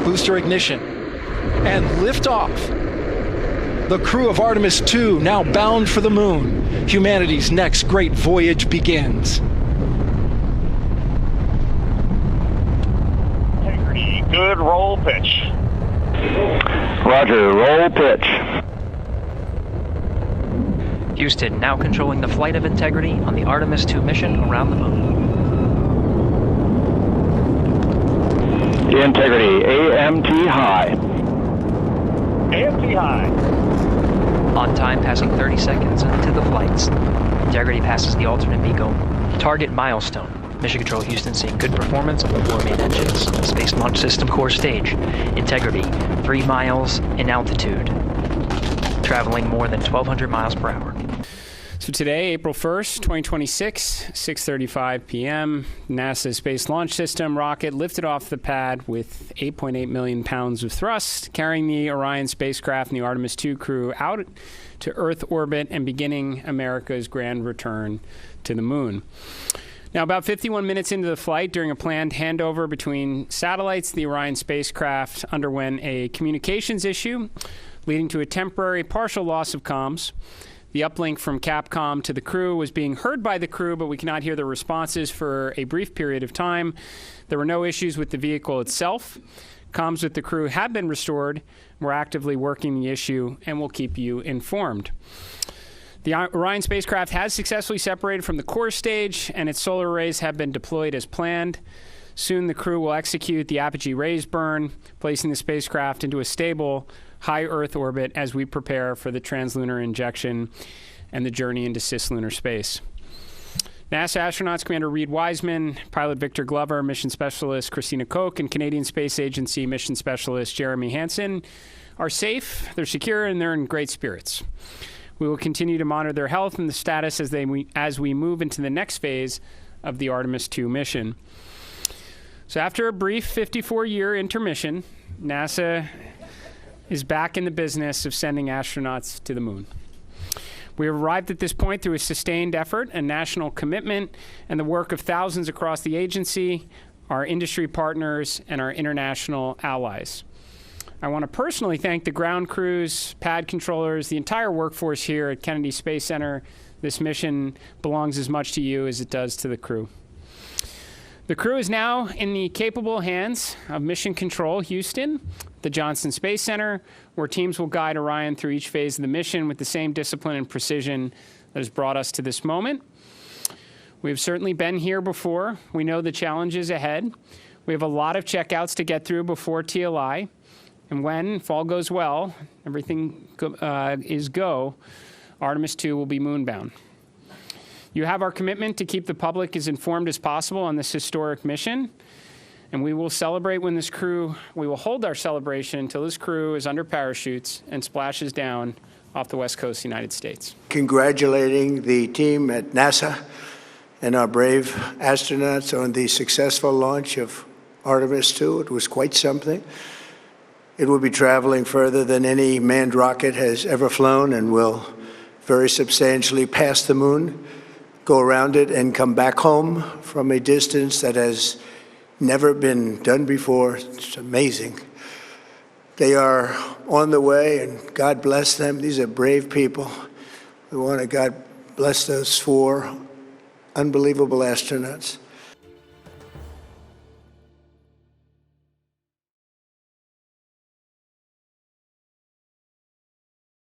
booster ignition, and liftoff. The crew of Artemis II now bound for the moon. Humanity's next great voyage begins. Integrity, good roll pitch. Roger, roll pitch. Houston now controlling the flight of Integrity on the Artemis II mission around the moon. Integrity, AMT high. AMT high. On time, passing 30 seconds into the flights. Integrity passes the alternate MECO target milestone. Mission Control Houston seeing good performance on the 4 main engines on the Space Launch System core stage. Integrity, 3 miles in altitude, traveling more than 1,200 miles per hour. So today, April 1st, 2026, 6:35 p.m., NASA's Space Launch System rocket lifted off the pad with 8.8 million pounds of thrust, carrying the Orion spacecraft and the Artemis II crew out to Earth orbit and beginning America's grand return to the moon. Now, about 51 minutes into the flight, during a planned handover between satellites, the Orion spacecraft underwent a communications issue, leading to a temporary partial loss of comms. The uplink from Capcom to the crew was being heard by the crew, but we cannot hear their responses for a brief period of time. There were no issues with the vehicle itself. Comms with the crew have been restored. We're actively working the issue, and we'll keep you informed. The Orion spacecraft has successfully separated from the core stage, and its solar arrays have been deployed as planned. Soon, the crew will execute the apogee raise burn, placing the spacecraft into a stable, high Earth orbit as we prepare for the translunar injection and the journey into cislunar space. NASA astronauts Commander Reed Wiseman, pilot Victor Glover, mission specialist Christina Koch, and Canadian Space Agency mission specialist Jeremy Hansen are safe, they're secure, and they're in great spirits. We will continue to monitor their health and the status as we move into the next phase of the Artemis II mission. So after a brief 54-year intermission, NASA is back in the business of sending astronauts to the moon. We have arrived at this point through a sustained effort and national commitment and the work of thousands across the agency, our industry partners, and our international allies. I want to personally thank the ground crews, pad controllers, the entire workforce here at Kennedy Space Center. This mission belongs as much to you as it does to the crew. The crew is now in the capable hands of Mission Control Houston, the Johnson Space Center, where teams will guide Orion through each phase of the mission with the same discipline and precision that has brought us to this moment. We've certainly been here before. We know the challenges ahead. We have a lot of checkouts to get through before TLI. And when, if all goes well, everything is go, Artemis II will be moonbound. You have our commitment to keep the public as informed as possible on this historic mission. And we will celebrate when we will hold our celebration until this crew is under parachutes and splashes down off the west coast of the United States. Congratulating the team at NASA and our brave astronauts on the successful launch of Artemis II. It was quite something. It will be traveling further than any manned rocket has ever flown and will very substantially pass the moon, go around it, and come back home from a distance that has never been done before. It's amazing. They are on the way, and God bless them. These are brave people. We want to God bless those 4 unbelievable astronauts.